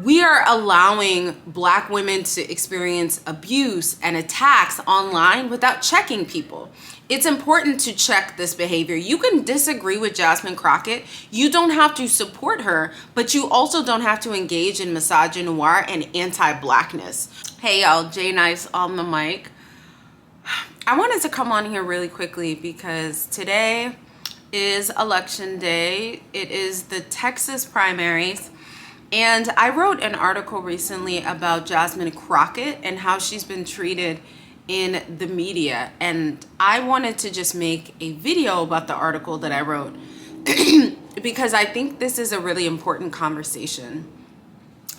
We are allowing Black women to experience abuse and attacks online without checking people. It's important to check this behavior. You can disagree with Jasmine Crockett. You don't have to support her, but you also don't have to engage in misogynoir and anti-Blackness. Hey y'all, Jay Nice on the mic. I wanted to come on here really quickly because today is election day. It is the Texas primaries. And I wrote an article recently about Jasmine Crockett and how she's been treated in the media. And I wanted to just make a video about the article that I wrote because I think this is a really important conversation.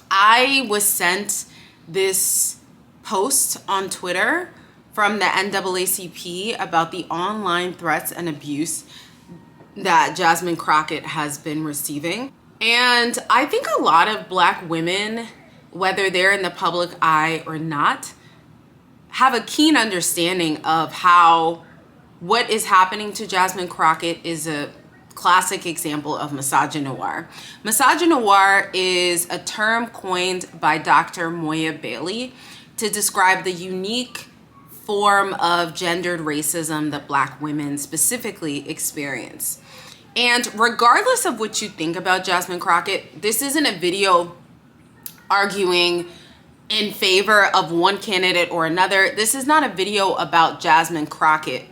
I was sent this post on Twitter from the NAACP about the online threats and abuse that Jasmine Crockett has been receiving. And I think a lot of Black women, whether they're in the public eye or not, have a keen understanding of how what is happening to Jasmine Crockett is a classic example of misogynoir. Misogynoir is a term coined by Dr. Moya Bailey to describe the unique form of gendered racism that Black women specifically experience. And regardless of what you think about Jasmine Crockett, this isn't a video arguing in favor of one candidate or another. This is not a video about Jasmine Crockett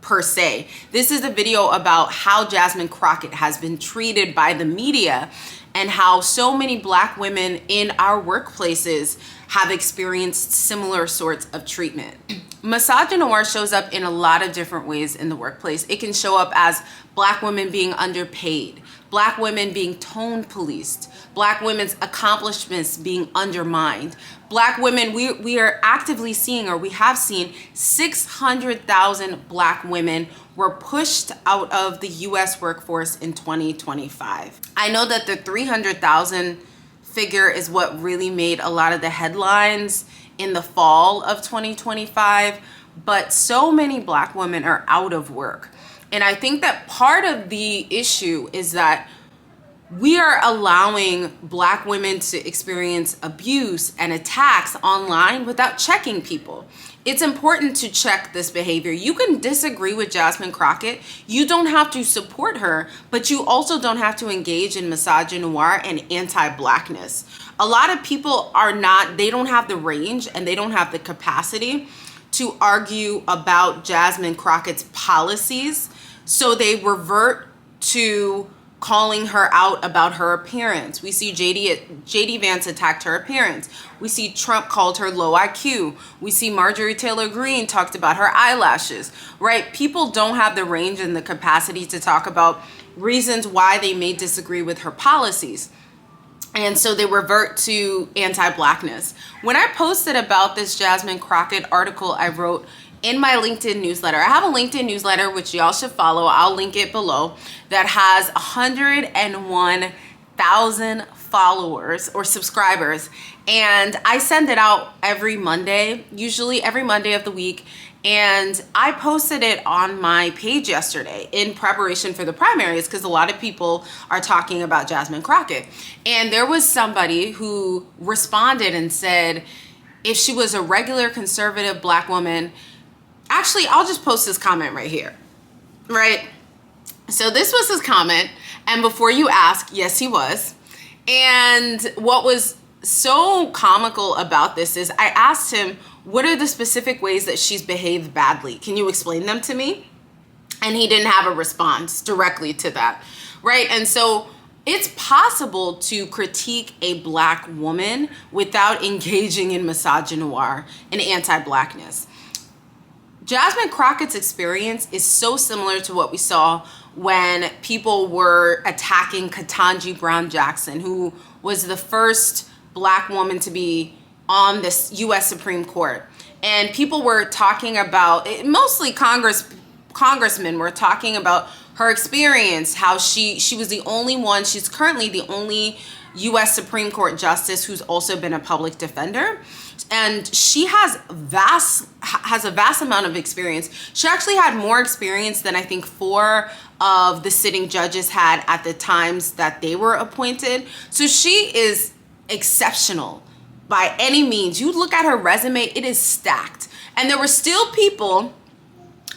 per se. This is a video about how Jasmine Crockett has been treated by the media and how so many Black women in our workplaces have experienced similar sorts of treatment. Misogynoir shows up in a lot of different ways in the workplace. It can show up as Black women being underpaid, Black women being tone policed, Black women's accomplishments being undermined. Black women, we are actively seeing, or we have seen 600,000 Black women were pushed out of the US workforce in 2025. I know that the 300,000 figure is what really made a lot of the headlines in the fall of 2025, but so many Black women are out of work. And I think that part of the issue is that we are allowing Black women to experience abuse and attacks online without checking people. It's important to check this behavior. You can disagree with Jasmine Crockett. You don't have to support her, but you also don't have to engage in misogynoir and anti-Blackness. A lot of people they don't have the range and they don't have the capacity to argue about Jasmine Crockett's policies, so they revert to calling her out about her appearance. We see JD Vance attacked her appearance. We see Trump called her low IQ. We see Marjorie Taylor Greene talked about her eyelashes, right? People don't have the range and the capacity to talk about reasons why they may disagree with her policies. And so they revert to anti-Blackness. When I posted about this Jasmine Crockett article I wrote in my LinkedIn newsletter, I have a LinkedIn newsletter which y'all should follow. I'll link it below, that has 101,000 followers or subscribers. And I send it out every Monday, usually every Monday of the week. And I posted it on my page yesterday in preparation for the primaries because a lot of people are talking about Jasmine Crockett. And there was somebody who responded and said, if she was a regular conservative Black woman, actually, I'll just post this comment right here, right? So this was his comment. And before you ask, yes, he was. And what was so comical about this is I asked him, what are the specific ways that she's behaved badly? Can you explain them to me? And he didn't have a response directly to that, right? And so it's possible to critique a Black woman without engaging in misogynoir and anti-Blackness. Jasmine Crockett's experience is so similar to what we saw when people were attacking Ketanji Brown Jackson, who was the first Black woman to be on this US Supreme Court. And people were talking about, mostly congressmen were talking about her experience, how she was the only one, she's currently the only US Supreme Court justice who's also been a public defender. And she has a vast amount of experience. She actually had more experience than I think 4 of the sitting judges had at the times that they were appointed. So she is exceptional by any means. You look at her resume, it is stacked. And there were still people,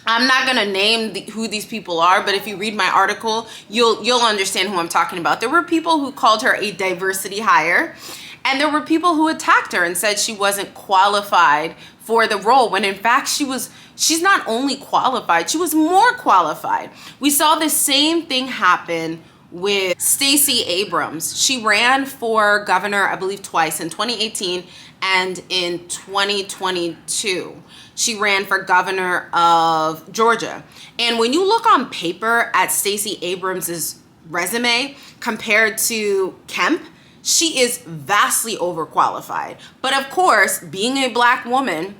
I'm not gonna name who these people are, but if you read my article, you'll understand who I'm talking about. There were people who called her a diversity hire, and there were people who attacked her and said she wasn't qualified for the role, when in fact she's not only qualified, she was more qualified. We saw the same thing happen with Stacey Abrams. She ran for governor, I believe twice, in 2018 and in 2022. She ran for governor of Georgia. And when you look on paper at Stacey Abrams's resume compared to Kemp, she is vastly overqualified. But of course, being a Black woman,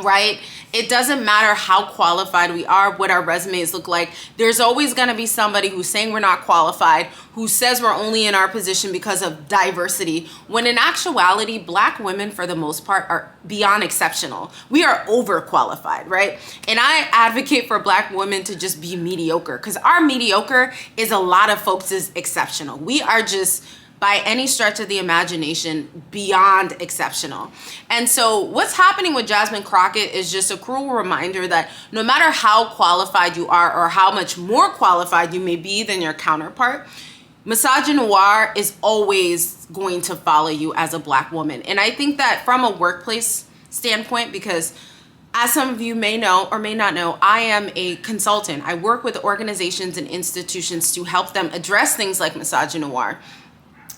right, it doesn't matter how qualified we are, what our resumes look like. There's always going to be somebody who's saying we're not qualified, who says we're only in our position because of diversity, when in actuality, Black women, for the most part, are beyond exceptional. We are overqualified, right? And I advocate for Black women to just be mediocre, because our mediocre is a lot of folks' exceptional. We are just, by any stretch of the imagination, beyond exceptional. And so what's happening with Jasmine Crockett is just a cruel reminder that no matter how qualified you are or how much more qualified you may be than your counterpart, misogynoir is always going to follow you as a Black woman. And I think that from a workplace standpoint, because as some of you may know or may not know, I am a consultant. I work with organizations and institutions to help them address things like misogynoir.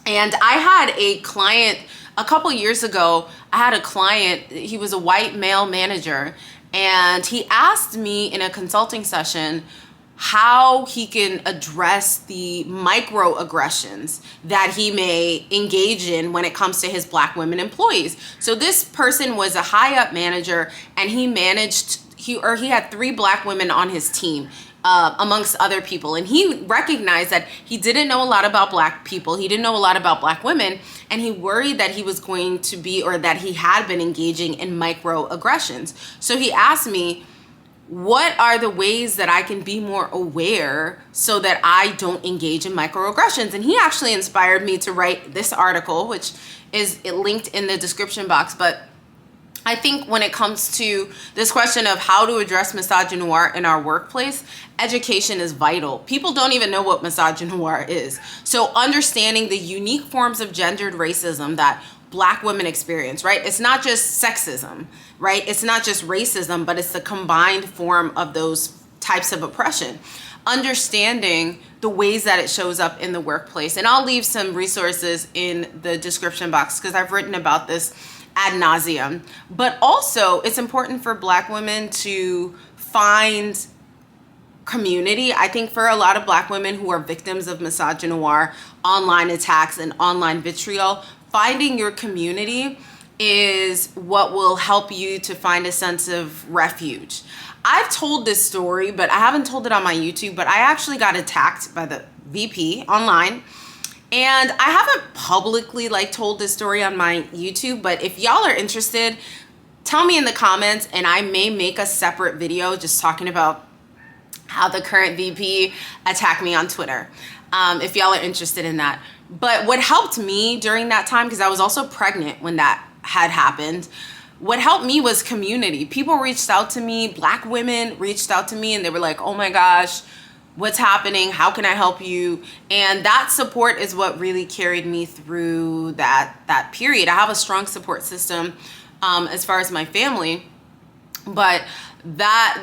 And I had a client a couple years ago. I had a client, he was a white male manager, and he asked me in a consulting session how he can address the microaggressions that he may engage in when it comes to his Black women employees. So this person was a high up manager, and he had 3 Black women on his team. Amongst other people. And he recognized that he didn't know a lot about Black people. He didn't know a lot about Black women. And he worried that he was going to be, or that he had been engaging in microaggressions. So he asked me, what are the ways that I can be more aware so that I don't engage in microaggressions? And he actually inspired me to write this article, which is linked in the description box. But I think when it comes to this question of how to address misogynoir in our workplace, education is vital. People don't even know what misogynoir is. So understanding the unique forms of gendered racism that Black women experience, right? It's not just sexism, right? It's not just racism, but it's the combined form of those types of oppression. Understanding the ways that it shows up in the workplace. And I'll leave some resources in the description box because I've written about this ad nauseum. But also, it's important for Black women to find community. I think for a lot of Black women who are victims of misogynoir, online attacks, and online vitriol, finding your community is what will help you to find a sense of refuge. I've told this story, but I haven't told it on my YouTube, but I actually got attacked by the VP online. And I haven't publicly told this story on my YouTube, but if y'all are interested, tell me in the comments and I may make a separate video just talking about how the current VP attacked me on Twitter, if y'all are interested in that. But what helped me during that time, because I was also pregnant when that had happened, what helped me was community. People reached out to me, Black women reached out to me, and they were like, oh my gosh, what's happening? How can I help you? And that support is what really carried me through that period. I have a strong support system as far as my family, but that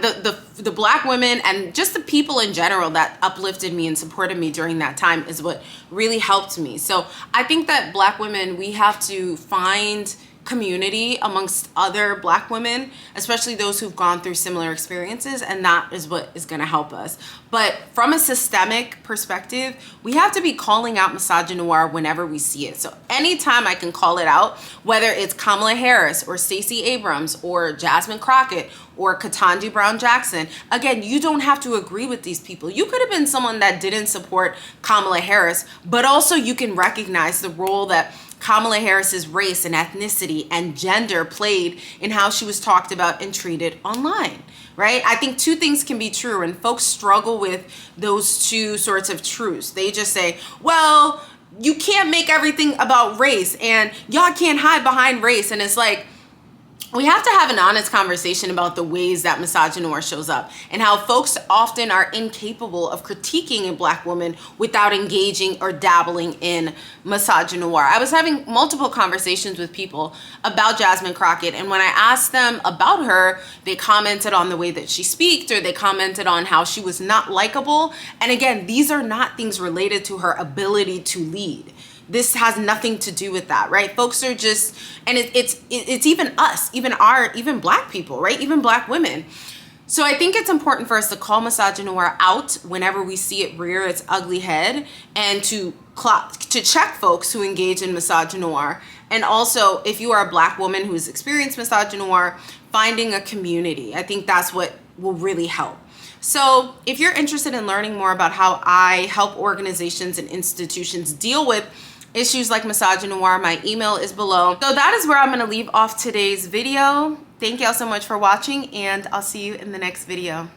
the Black women and just the people in general that uplifted me and supported me during that time is what really helped me. So I think that Black women, we have to find community amongst other Black women, especially those who've gone through similar experiences, and that is what is going to help us. But from a systemic perspective, we have to be calling out misogynoir whenever we see it. So anytime I can call it out, whether it's Kamala Harris or Stacey Abrams or Jasmine Crockett or Ketanji Brown Jackson, again, you don't have to agree with these people. You could have been someone that didn't support Kamala Harris, but also you can recognize the role that Kamala Harris's race and ethnicity and gender played in how she was talked about and treated online, right? I think two things can be true, and folks struggle with those two sorts of truths. They just say, well, you can't make everything about race, and y'all can't hide behind race. And it's like, we have to have an honest conversation about the ways that misogynoir shows up and how folks often are incapable of critiquing a Black woman without engaging or dabbling in misogynoir. I was having multiple conversations with people about Jasmine Crockett, and when I asked them about her, they commented on the way that she speaks, or they commented on how she was not likable. And again, these are not things related to her ability to lead. This has nothing to do with that, right? Folks are just, and it's even us, even Black people, right? Even Black women. So I think it's important for us to call misogynoir out whenever we see it rear its ugly head, and to check folks who engage in misogynoir. And also, if you are a Black woman who's experienced misogynoir, finding a community. I think that's what will really help. So if you're interested in learning more about how I help organizations and institutions deal with issues like misogynoir, my email is below. So that is where I'm gonna leave off today's video. Thank y'all so much for watching, and I'll see you in the next video.